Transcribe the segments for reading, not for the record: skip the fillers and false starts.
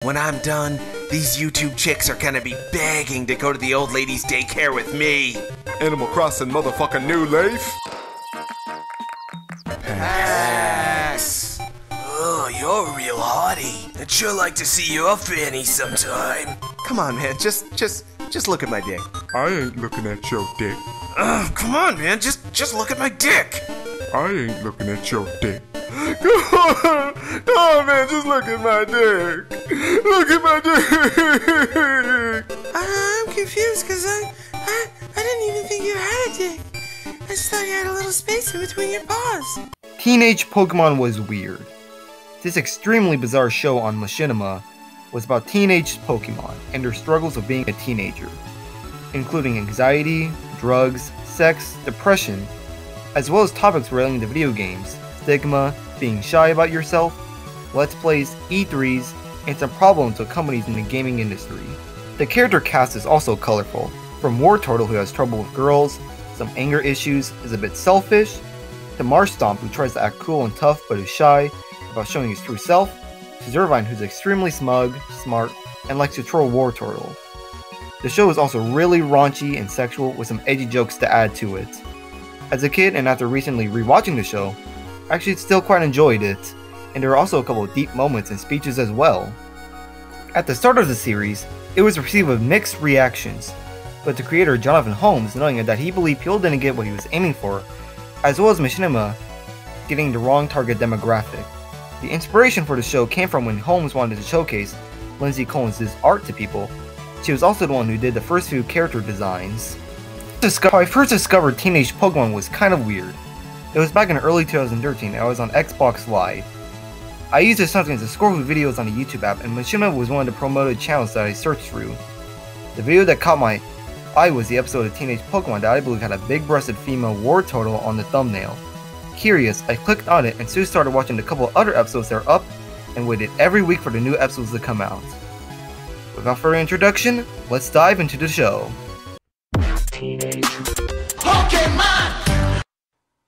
When I'm done, these YouTube chicks are gonna be begging to go to the old ladies' daycare with me. Animal Crossing motherfucking New Life. Pass. Oh, you're a real hottie. I'd sure like to see your fanny sometime. Come on, man, just look at my dick. I ain't looking at your dick. Come on, man, just look at my dick. I ain't looking at your dick. Come on, man, just look at my dick. Look at my dick. I'm confused because I didn't even think you had a dick. I just thought you had a little space in between your paws. Teenage Pokemon was weird. This extremely bizarre show on Machinima was about teenage Pokemon and their struggles of being a teenager, including anxiety, drugs, sex, depression, as well as topics relating to video games, stigma, being shy about yourself, let's plays, E3s, and some problems with companies in the gaming industry. The character cast is also colorful, from Wartortle, who has trouble with girls, some anger issues, is a bit selfish, to Marshtomp, who tries to act cool and tough but is shy about showing his true self, to Zervine, who's extremely smug, smart, and likes to troll Wartortle. The show is also really raunchy and sexual with some edgy jokes to add to it. As a kid and after recently rewatching the show, I actually still quite enjoyed it, and there are also a couple of deep moments and speeches as well. At the start of the series, it was received with mixed reactions, but the creator Jonathan Holmes, knowing that he believed people didn't get what he was aiming for, as well as Machinima getting the wrong target demographic. The inspiration for the show came from when Holmes wanted to showcase Lindsay Collins' art to people. She was also the one who did the first few character designs. How I first discovered Teenage Pokemon was kind of weird. It was back in early 2013 and I was on Xbox Live. I used it sometimes to scroll through videos on the YouTube app, and Machinima was one of the promoted channels that I searched through. The video that caught my eye was the episode of Teenage Pokemon that I believe had a big-breasted female Wartortle on the thumbnail. Curious, I clicked on it and soon started watching a couple of other episodes that are up and waited every week for the new episodes to come out. Without further introduction, let's dive into the show. Teenage Pokemon!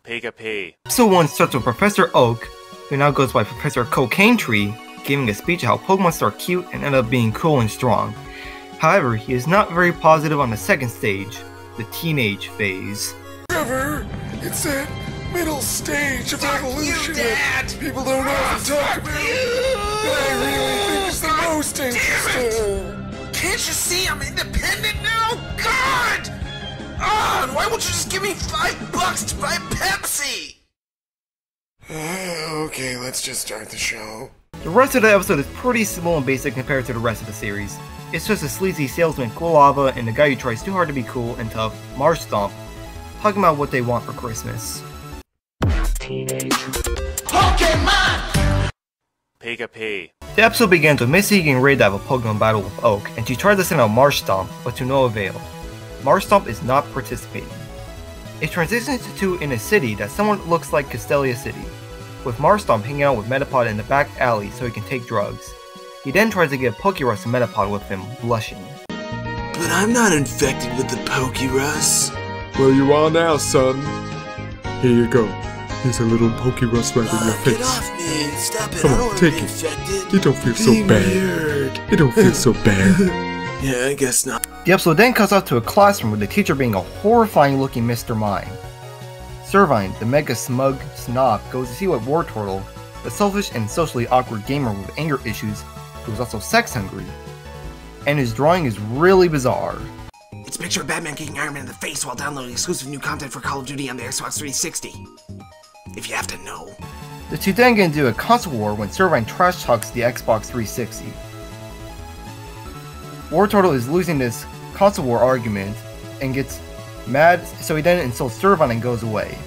Pika-P. Episode 1 starts with Professor Oak, who now goes by Professor Cocaine Tree, giving a speech on how Pokemon start cute and end up being cool and strong. However, he is not very positive on the second stage, the teenage phase. Trevor, it's that middle stage of evolution Dad! people don't often talk about. That I really think is the most interesting. Can't you see I'm independent now? God! Why won't you just give me $5 to buy Pepsi? Okay, let's just start the show. The rest of the episode is pretty simple and basic compared to the rest of the series. It's just a sleazy salesman, Quilava, and the guy who tries too hard to be cool and tough, Marshtomp, talking about what they want for Christmas. Teenage Pokemon! Pika-P. The episode begins with Missy getting ready to have a Pokemon battle with Oak, and she tries to send out Marshtomp, but to no avail. Marshtomp is not participating. It transitions to in a city that somewhat looks like Castelia City, with Marshtomp hanging out with Metapod in the back alley so he can take drugs. He then tries to get Pokerus to Metapod with him, blushing. But I'm not infected with the Pokerus. Well, you are now, son. Here you go. Here's a little Pokerus right in your face. Get off me! Stop it! Come I don't on, want to take be it. infected. You don't feel so Being bad. weird. You don't feel so bad. Yeah, I guess not. The episode then cuts off to a classroom with the teacher being a horrifying looking Mr. Mime. Zervine, the mega smug snob, goes to see what Wartortle, the selfish and socially awkward gamer with anger issues, who is also sex hungry. And his drawing is really bizarre. It's a picture of Batman kicking Iron Man in the face while downloading exclusive new content for Call of Duty on the Xbox 360. If you have to know. The two then get into a console war when Zervine trash talks the Xbox 360. Wartortle is losing this console war argument and gets mad, so he then insults Zervine and goes away.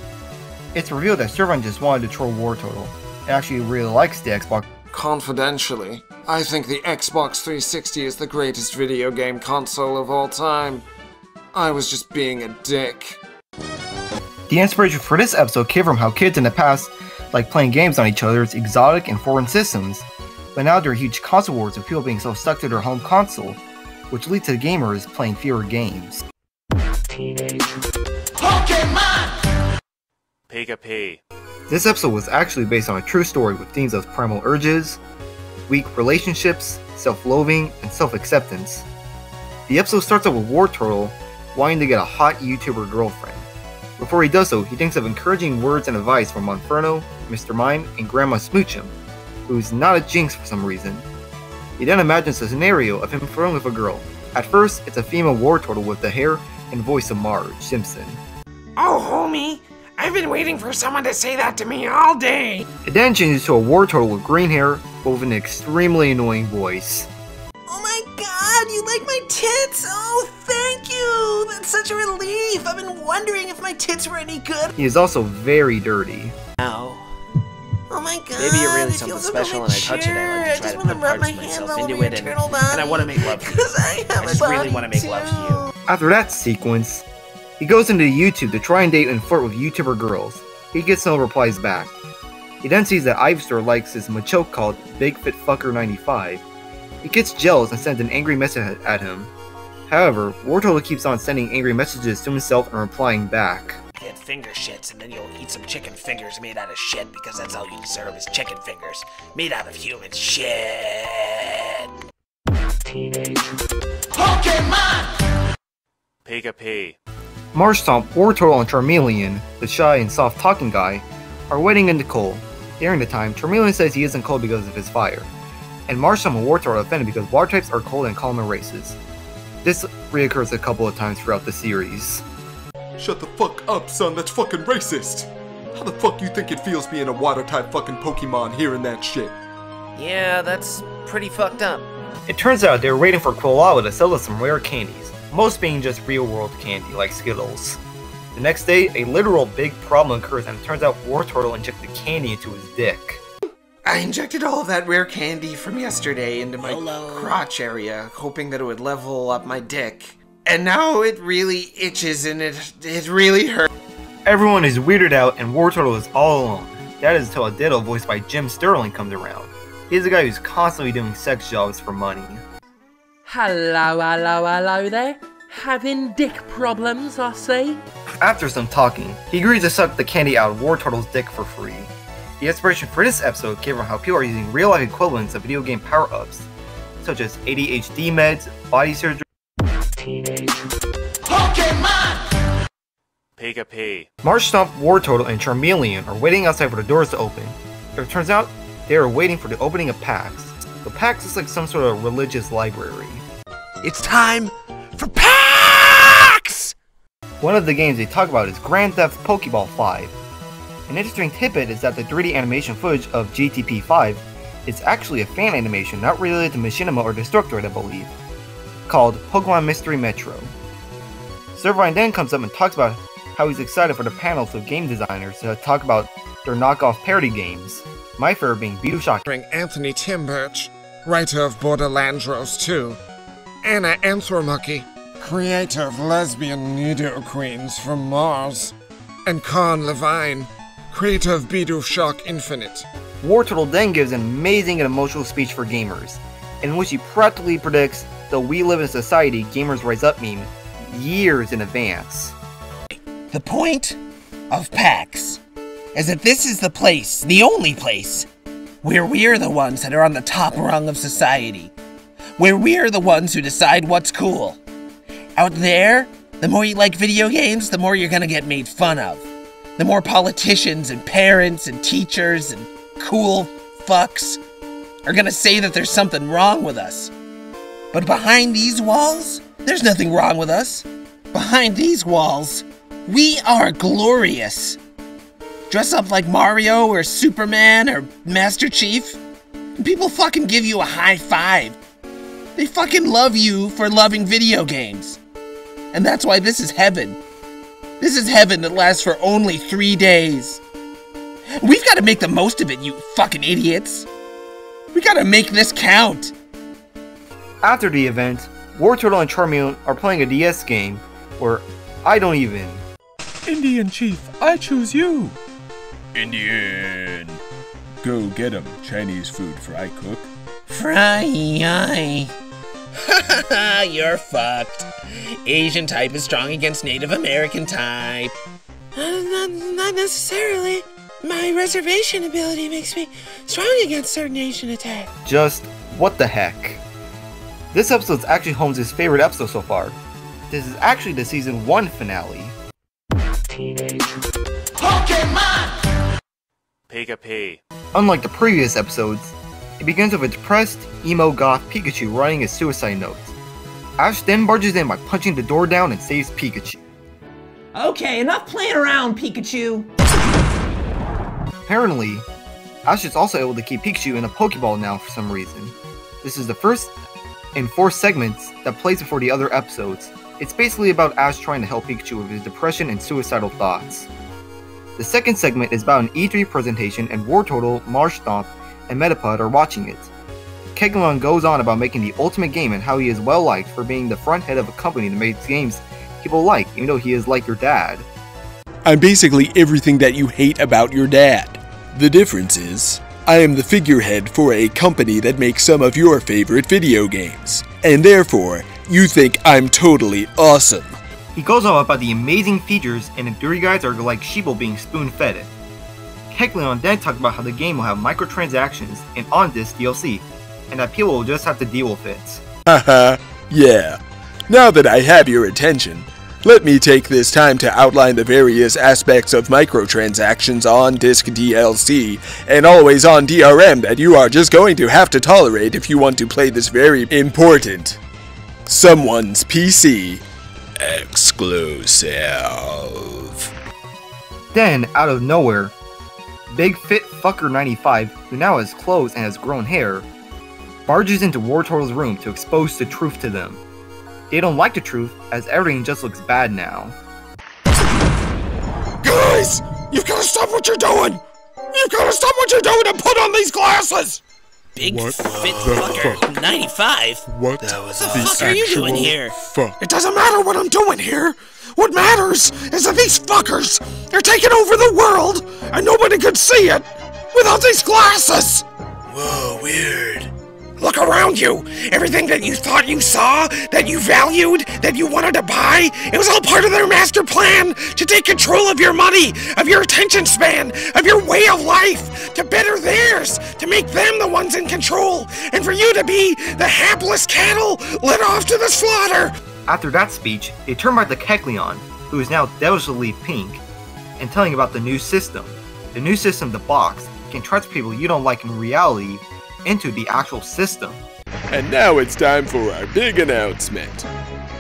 It's revealed that Zervine just wanted to troll Wartortle and actually really likes the Xbox. Confidentially, I think the Xbox 360 is the greatest video game console of all time. I was just being a dick. The inspiration for this episode came from how kids in the past like playing games on each other's exotic and foreign systems, but now there are huge console wars with people being so stuck to their home console, which leads to gamers playing fewer games. Teenage Pokemon! Pika-P. This episode was actually based on a true story with themes of primal urges, weak relationships, self-loathing, and self-acceptance. The episode starts off with War Turtle wanting to get a hot YouTuber girlfriend. Before he does so, he thinks of encouraging words and advice from Monferno, Mr. Mime, and Grandma Smoochum, who's not a jinx for some reason. He then imagines a scenario of him flirting with a girl. At first, it's a female War Turtle with the hair and voice of Marge Simpson. Oh, homie, I've been waiting for someone to say that to me all day. It then changes to a War Turtle with green hair, but with an extremely annoying voice. Oh my god, you like my tits? Oh, thank you. That's such a relief. I've been wondering if my tits were any good. He is also very dirty. Ow. Oh my god, Maybe you're really it something feels so special and I touch it and I I try just to want to put rub parts my of hands myself all over into your it and turtle body. I want to make love to you. Because I have I just a really body want to make love to you. After that sequence, he goes into YouTube to try and date and flirt with YouTuber girls. He gets no replies back. He then sees that Ivester likes his machoke called BigFitFucker95. He gets jealous and sends an angry message at him. However, War Turtle keeps on sending angry messages to himself and replying back. Get finger shits and then you'll eat some chicken fingers made out of shit because that's all you deserve is chicken fingers made out of human shit. Teenage. Pika-P. Marshtomp, War Turtle, and Charmeleon, the shy and soft-talking guy, are waiting in the cold. During the time, Charmeleon says he isn't cold because of his fire, and Marshtomp and War Turtle are offended because water types are cold and call them racist. This reoccurs a couple of times throughout the series. Shut the fuck up, son, that's fucking racist! How the fuck you think it feels being a water-type fucking Pokemon hearing that shit? Yeah, that's pretty fucked up. It turns out they were waiting for Koala to sell us some rare candies, most being just real-world candy like Skittles. The next day, a literal big problem occurs and it turns out War Turtle injected candy into his dick. I injected all of that rare candy from yesterday into my Hello. crotch area, hoping that it would level up my dick. And now it really itches and it really hurts. Everyone is weirded out and War Turtle is all alone. That is until a Ditto voiced by Jim Sterling comes around. He's the guy who's constantly doing sex jobs for money. Hello there. Having dick problems, I see. After some talking, he agrees to suck the candy out of War Turtle's dick for free. The inspiration for this episode came from how people are using real-life equivalents of video game power-ups, such as ADHD meds, body surgery. Teenage. Pika-P. Marshtomp, War Turtle, and Charmeleon are waiting outside for the doors to open. It turns out they are waiting for the opening of PAX. The PAX is like some sort of religious library. It's time for PAX! One of the games they talk about is Grand Theft Pokeball 5. An interesting tidbit is that the 3D animation footage of GTP 5 is actually a fan animation not related to Machinima or Destructoid, I believe, called Pokemon Mystery Metro. Servine then comes up and talks about how he's excited for the panels of game designers to talk about their knockoff parody games, my favorite being Bioshock. Anthony Timbert, writer of Borderlandros 2, Anna Anthromucky, creator of Lesbian Nido Queens from Mars, and Con Levine, creator of Bioshock Infinite. War Turtle then gives an amazing and emotional speech for gamers, in which he practically predicts the "We Live in Society, Gamers Rise Up" meme years in advance. The point of PAX is that this is the place, the only place, where we're the ones that are on the top rung of society. Where we're the ones who decide what's cool. Out there, the more you like video games, the more you're gonna get made fun of. The more politicians and parents and teachers and cool fucks are gonna say that there's something wrong with us. But behind these walls, there's nothing wrong with us. Behind these walls, we are glorious. Dress up like Mario or Superman or Master Chief, and people fucking give you a high five. They fucking love you for loving video games. And that's why this is heaven. This is heaven that lasts for only 3 days. We've got to make the most of it, you fucking idiots. We gotta make this count. After the event, War Turtle and Charmeleon are playing a DS game where I don't even. Indian Chief, I choose you. Indian. Go get 'em. Chinese food for I cook. Fry. You're fucked. Asian type is strong against Native American type. Not necessarily. My reservation ability makes me strong against certain Asian attacks. Just what the heck? This episode is actually Holmes' favorite episode so far. This is actually the season 1 finale. Teenage. Pay. Unlike the previous episodes, it begins with a depressed, emo goth Pikachu writing his suicide note. Ash then barges in by punching the door down and saves Pikachu. Okay, enough playing around, Pikachu! Apparently, Ash is also able to keep Pikachu in a Pokeball now for some reason. This is the first in 4 segments that plays before the other episodes. It's basically about Ash trying to help Pikachu with his depression and suicidal thoughts. The second segment is about an E3 presentation and Wartortle, Marshtomp, and Metapod are watching it. Kegleon goes on about making the ultimate game and how he is well liked for being the front head of a company that makes games people like, even though he is like your dad. I'm basically everything that you hate about your dad. The difference is, I am the figurehead for a company that makes some of your favorite video games, and therefore, you think I'm totally awesome. He goes on about the amazing features and Enduri guides are like sheeple being spoon-fed it. Kegleon then talks about how the game will have microtransactions and on-disc DLC, and that people will just have to deal with it. Haha, yeah. Now that I have your attention, let me take this time to outline the various aspects of microtransactions on disc DLC and always on DRM that you are just going to have to tolerate if you want to play this very important someone's PC exclusive. Then, out of nowhere, Big Fit Fucker 95, who now has clothes and has grown hair, barges into Wartortle's room to expose the truth to them. They don't like the truth, as everything just looks bad now. Guys! You've gotta stop what you're doing! You've gotta stop what you're doing and put on these glasses! Big Fit Fucker 95? What the fuck are you doing here? It doesn't matter what I'm doing here! What matters is that these fuckers are taking over the world, and nobody could see it without these glasses! Whoa, weird. Look around you! Everything that you thought you saw, that you valued, that you wanted to buy, it was all part of their master plan to take control of your money, of your attention span, of your way of life, to better theirs, to make them the ones in control, and for you to be the hapless cattle led off to the slaughter! After that speech, they turn back to Kegleon, who is now devilishly pink, and telling about the new system. The new system, the box, can transfer people you don't like in reality into the actual system. And now it's time for our big announcement.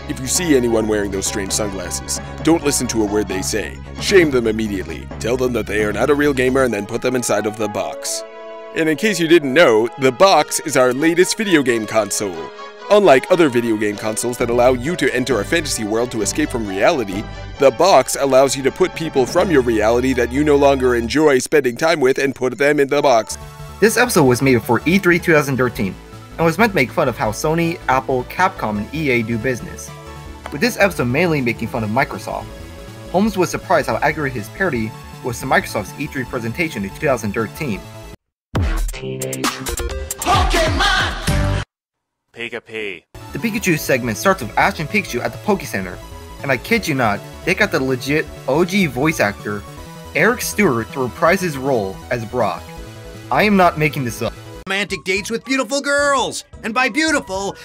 If you see anyone wearing those strange sunglasses, don't listen to a word they say. Shame them immediately. Tell them that they are not a real gamer and then put them inside of the box. And in case you didn't know, the box is our latest video game console. Unlike other video game consoles that allow you to enter a fantasy world to escape from reality, the box allows you to put people from your reality that you no longer enjoy spending time with and put them in the box. This episode was made before E3 2013, and was meant to make fun of how Sony, Apple, Capcom, and EA do business. With this episode mainly making fun of Microsoft, Holmes was surprised how accurate his parody was to Microsoft's E3 presentation in 2013. Teenage. Pay. The Pikachu segment starts with Ash and Pikachu at the Poke Center, and I kid you not, they got the legit OG voice actor, Eric Stewart, to reprise his role as Brock. I am not making this up. Romantic dates with beautiful girls! And by beautiful,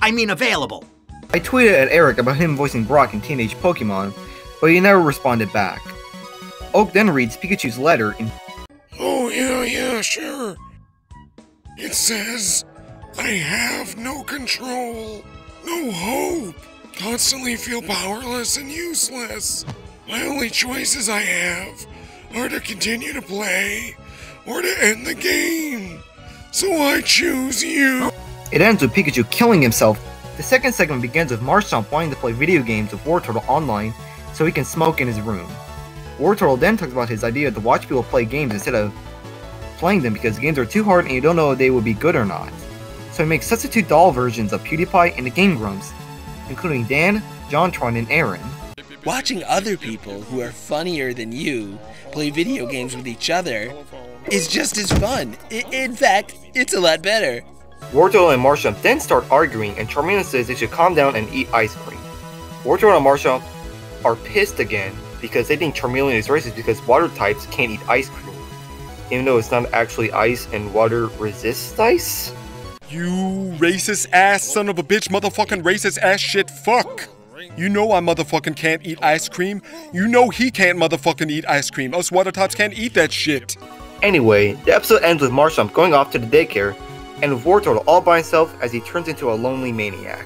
I mean available. I tweeted at Eric about him voicing Brock in Teenage Pokemon, but he never responded back. Oak then reads Pikachu's letter in Oh yeah, sure. It says, I have no control, no hope, constantly feel powerless and useless. My only choices I have are to continue to play or to end the game. So I choose you. It ends with Pikachu killing himself. The second segment begins with Marshtomp wanting to play video games with Wartortle online so he can smoke in his room. Wartortle then talks about his idea to watch people play games instead of playing them because games are too hard and you don't know if they will be good or not. So he makes substitute doll versions of PewDiePie and the Game Grumps, including Dan, JonTron, and Aaron. Watching other people who are funnier than you play video games with each other is just as fun. In fact, it's a lot better. Wartortle and Marshtomp then start arguing and Charmeleon says they should calm down and eat ice cream. Wartortle and Marshtomp are pissed again because they think Charmeleon is racist because water types can't eat ice cream, even though it's not actually ice and water resists ice. You racist ass son of a bitch, motherfucking racist ass shit fuck. You know I motherfucking can't eat ice cream. You know he can't motherfucking eat ice cream. Us water tots can't eat that shit. Anyway, the episode ends with Marshall going off to the daycare, and with War Turtle all by himself as he turns into a lonely maniac.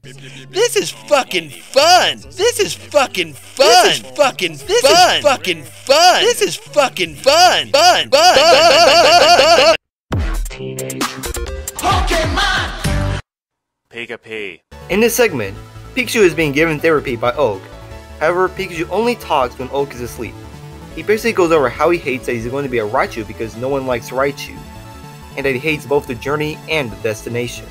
This is fucking fun! This is fucking fun! This is fucking fun! This is fucking fun! This is fucking fun! Fun! Fun! Teenage. Pokemon! Pika. In this segment, Pikachu is being given therapy by Oak. However, Pikachu only talks when Oak is asleep. He basically goes over how he hates that he's going to be a Raichu because no one likes Raichu, and that he hates both the journey and the destination.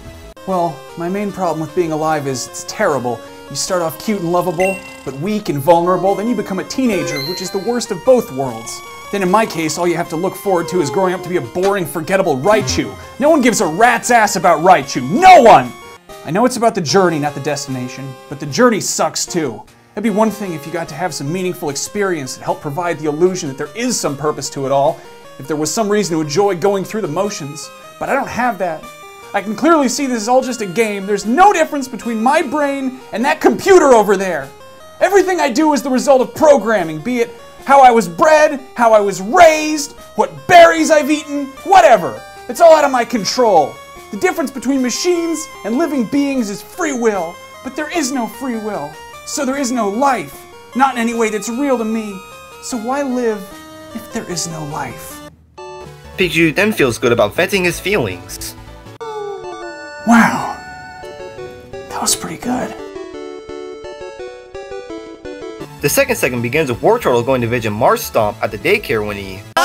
Well, my main problem with being alive is it's terrible. You start off cute and lovable, but weak and vulnerable, then you become a teenager, which is the worst of both worlds. Then in my case, all you have to look forward to is growing up to be a boring, forgettable Raichu. No one gives a rat's ass about Raichu. No one! I know it's about the journey, not the destination, but the journey sucks too. It'd be one thing if you got to have some meaningful experience that helped provide the illusion that there is some purpose to it all, if there was some reason to enjoy going through the motions, but I don't have that. I can clearly see this is all just a game. There's no difference between my brain and that computer over there. Everything I do is the result of programming, be it how I was bred, how I was raised, what berries I've eaten, whatever. It's all out of my control. The difference between machines and living beings is free will, but there is no free will. So there is no life, not in any way that's real to me. So why live if there is no life? Pikachu then feels good about venting his feelings. Wow, that was pretty good. The second segment begins with War Turtle going to visit Marshtomp at the daycare when he... How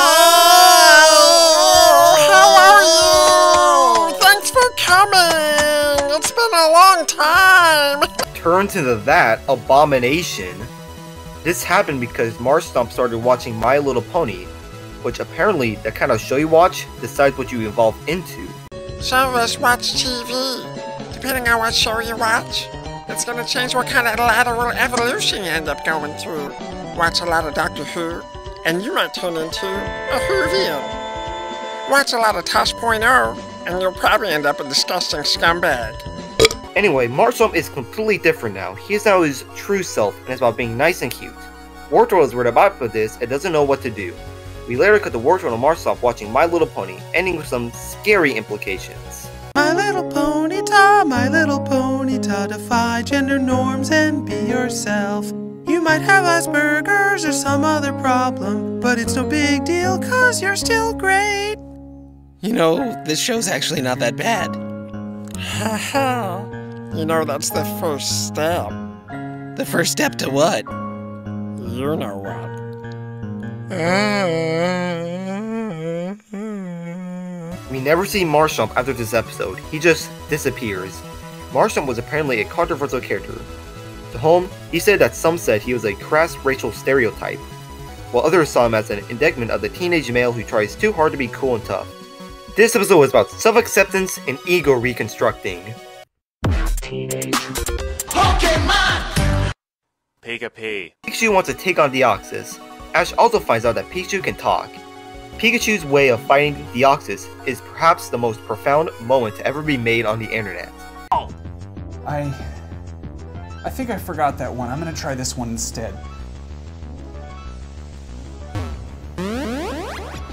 are you? Thanks for coming! It's been a long time! turns into that abomination. This happened because Marshtomp started watching My Little Pony, which apparently that kind of show you watch decides what you evolve into. Shows watch TV. Depending on what show you watch, it's gonna change what kind of lateral evolution you end up going through. Watch a lot of Doctor Who, and you might turn into a Whovian. Watch a lot of Tosh.0, and you'll probably end up a disgusting scumbag. Anyway, Marshtomp is completely different now. He is now his true self, and it's about being nice and cute. War Turtle is worried about this and doesn't know what to do. We later cut to War Turtle and Marshtomp watching My Little Pony, ending with some scary implications. My little ponyta, defy gender norms and be yourself. You might have Asperger's or some other problem, but it's no big deal cause you're still great. You know, this show's actually not that bad. Haha. You know, that's the first step. The first step to what? You know what. We never see Marshtomp after this episode. He just disappears. Marshtomp was apparently a controversial character. To whom, he said that some said he was a crass racial stereotype, while others saw him as an indictment of the teenage male who tries too hard to be cool and tough. This episode was about self-acceptance and ego reconstructing. Teenage. Pokemon! Pika. Pikachu wants to take on Deoxys. Ash also finds out that Pikachu can talk. Pikachu's way of fighting Deoxys is perhaps the most profound moment to ever be made on the internet. I think I forgot that one. I'm gonna try this one instead.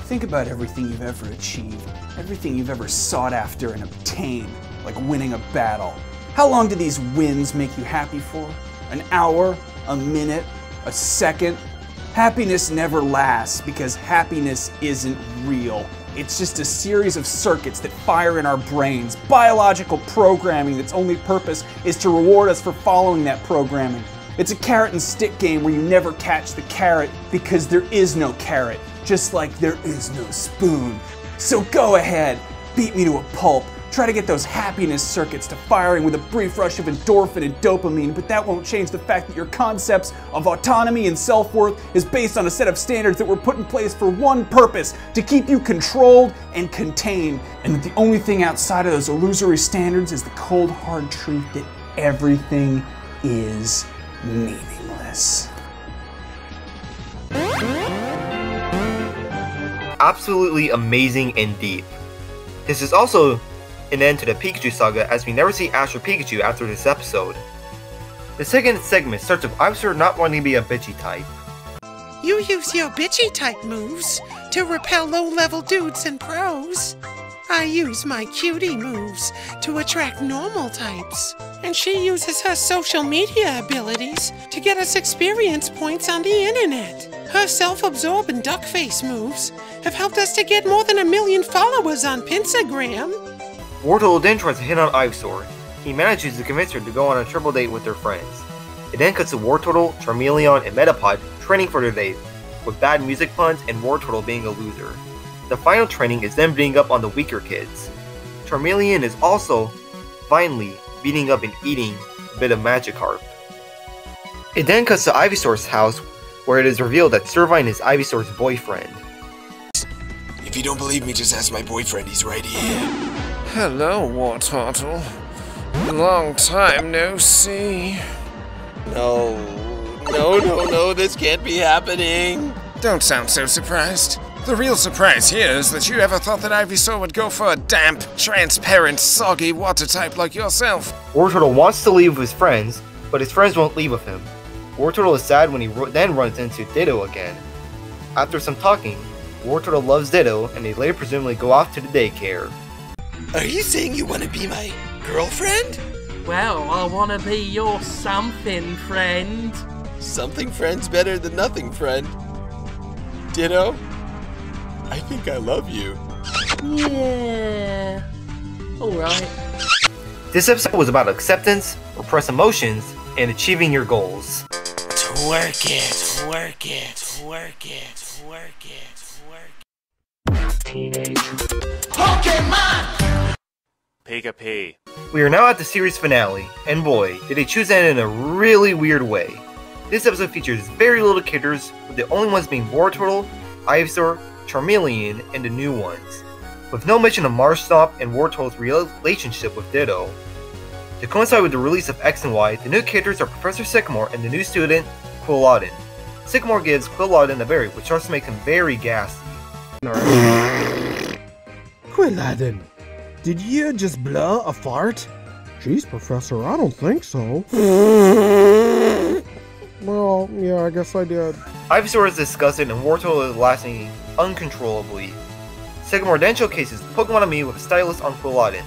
Think about everything you've ever achieved, everything you've ever sought after and obtained, like winning a battle. How long do these wins make you happy for? An hour? A minute? A second? Happiness never lasts because happiness isn't real. It's just a series of circuits that fire in our brains, biological programming that's only purpose is to reward us for following that programming. It's a carrot and stick game where you never catch the carrot because there is no carrot, just like there is no spoon. So go ahead, beat me to a pulp. Try to get those happiness circuits to firing with a brief rush of endorphin and dopamine, but that won't change the fact that your concepts of autonomy and self-worth is based on a set of standards that were put in place for one purpose, to keep you controlled and contained, and that the only thing outside of those illusory standards is the cold, hard truth that everything is meaningless. Absolutely amazing and deep. This is also an end to the Pikachu saga as we never see Ash or Pikachu after this episode. The second segment starts with Ivysaur not wanting to be a bitchy type. You use your bitchy type moves to repel low-level dudes and pros. I use my cutie moves to attract normal types. And she uses her social media abilities to get us experience points on the internet. Her self-absorbed and duckface moves have helped us to get more than 1 million followers on Pinstagram. Wartortle then tries to hit on Ivysaur. He manages to convince her to go on a triple date with their friends. It then cuts to Wartortle, Charmeleon, and Metapod training for their date, with bad music puns and Wartortle being a loser. The final training is them beating up on the weaker kids. Charmeleon is also, finally, beating up and eating a bit of Magikarp. It then cuts to Ivysaur's house, where it is revealed that Servine is Ivysaur's boyfriend. If you don't believe me, just ask my boyfriend, he's right here. Hello, Wartortle. Long time no see. No, this can't be happening. Don't sound so surprised. The real surprise here is that you ever thought that Ivysaur would go for a damp, transparent, soggy water type like yourself. Wartortle wants to leave with his friends, but his friends won't leave with him. Wartortle is sad when he then runs into Ditto again. After some talking, Wartortle loves Ditto, and they later presumably go off to the daycare. Are you saying you want to be my girlfriend? Well, I want to be your something friend. Something friend's better than nothing friend. Ditto, I think I love you. Yeah. Alright. This episode was about acceptance, repressed emotions, and achieving your goals. Twerk it, twerk it, twerk it, twerk it, twerk it. Teenage. Pokemon! Pika-P. We are now at the series finale, and boy, did they choose that in a really weird way. This episode features very little characters, with the only ones being Wartortle, Ivysaur, Charmeleon, and the new ones, with no mention of Marshtomp and Wartortle's relationship with Ditto. To coincide with the release of X and Y, the new characters are Professor Sycamore and the new student, Quilladin. Sycamore gives Quilladin a berry, which starts to make him very gassy. Quilladin, did you just blow a fart? Jeez, Professor, I don't think so. Well, yeah, I guess I did. Ivysaur is disgusted and Wartortle is laughing uncontrollably. Sycamore then showcases Pokemon on me with a stylus on Quilladin.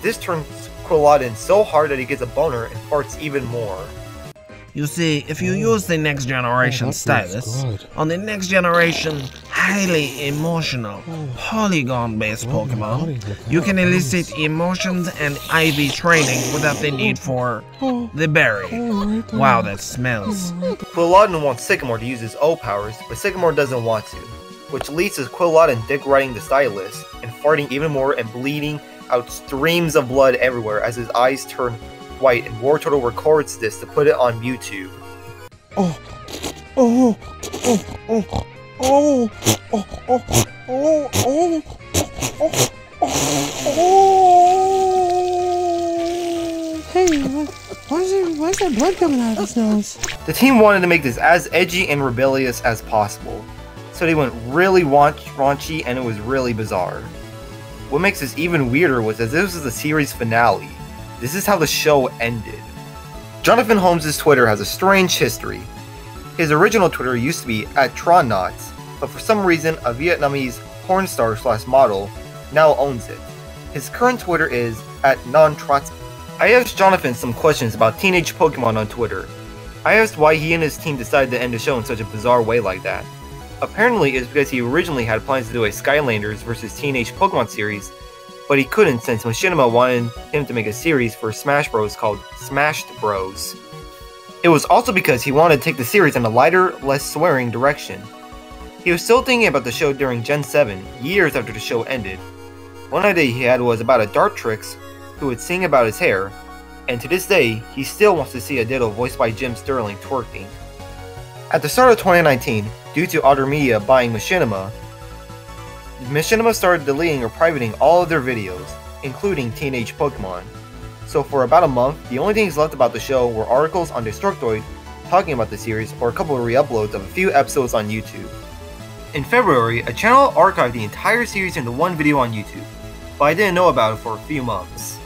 This turns Quilladin so hard that he gets a boner and farts even more. You see, if you use the next generation stylus on the next generation highly emotional polygon-based Pokemon, you can elicit emotions and IV training without the need for the berry. Wow, that smells. Quilladin wants Sycamore to use his O powers, but Sycamore doesn't want to, which leads to Quilladin dick riding the stylus and farting even more and bleeding out streams of blood everywhere as his eyes turn white, and Wartortle records this to put it on YouTube. Hey, why is there blood coming out of his nose? The team wanted to make this as edgy and rebellious as possible, so they went really raunchy and it was really bizarre. What makes this even weirder was that this was the series finale. This is how the show ended. Jonathan Holmes' Twitter has a strange history. His original Twitter used to be @TronNauts, but for some reason a Vietnamese porn star / model now owns it. His current Twitter is @NonTrots. I asked Jonathan some questions about teenage Pokemon on Twitter. I asked why he and his team decided to end the show in such a bizarre way like that. Apparently it's because he originally had plans to do a Skylanders vs Teenage Pokemon series, but he couldn't since Machinima wanted him to make a series for Smash Bros called Smashed Bros. It was also because he wanted to take the series in a lighter, less swearing direction. He was still thinking about the show during Gen 7, years after the show ended. One idea he had was about a Dartrix who would sing about his hair, and to this day, he still wants to see a Ditto voiced by Jim Sterling twerking. At the start of 2019, due to Otter Media buying Machinima started deleting or privating all of their videos, including Teenage Pokemon. So for about a month, the only things left about the show were articles on Destructoid talking about the series or a couple of re-uploads of a few episodes on YouTube. In February, a channel archived the entire series into one video on YouTube, but I didn't know about it for a few months.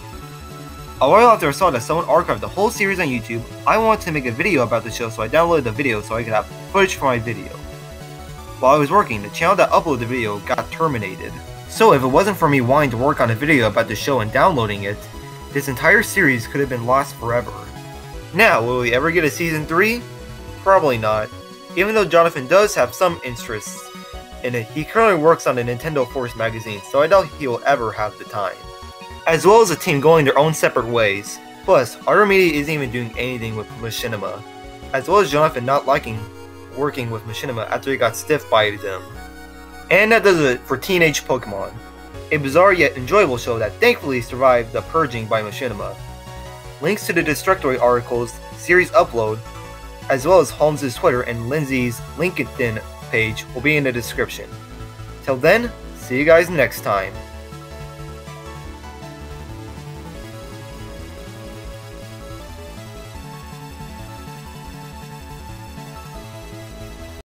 A while after I saw that someone archived the whole series on YouTube, I wanted to make a video about the show, so I downloaded the video so I could have footage for my video. While I was working, the channel that uploaded the video got terminated. So if it wasn't for me wanting to work on a video about the show and downloading it, this entire series could have been lost forever. Now, will we ever get a season 3? Probably not. Even though Jonathan does have some interests in it, he currently works on the Nintendo Force magazine, so I doubt he will ever have the time. As well as the team going their own separate ways. Plus, Art Media isn't even doing anything with Machinima. As well as Jonathan not liking working with Machinima after he got stiff by them. And that does it for Teenage Pokemon. A bizarre yet enjoyable show that thankfully survived the purging by Machinima. Links to the Destructoid articles, series upload, as well as Holmes' Twitter and Lindsay's LinkedIn page will be in the description. Till then, see you guys next time.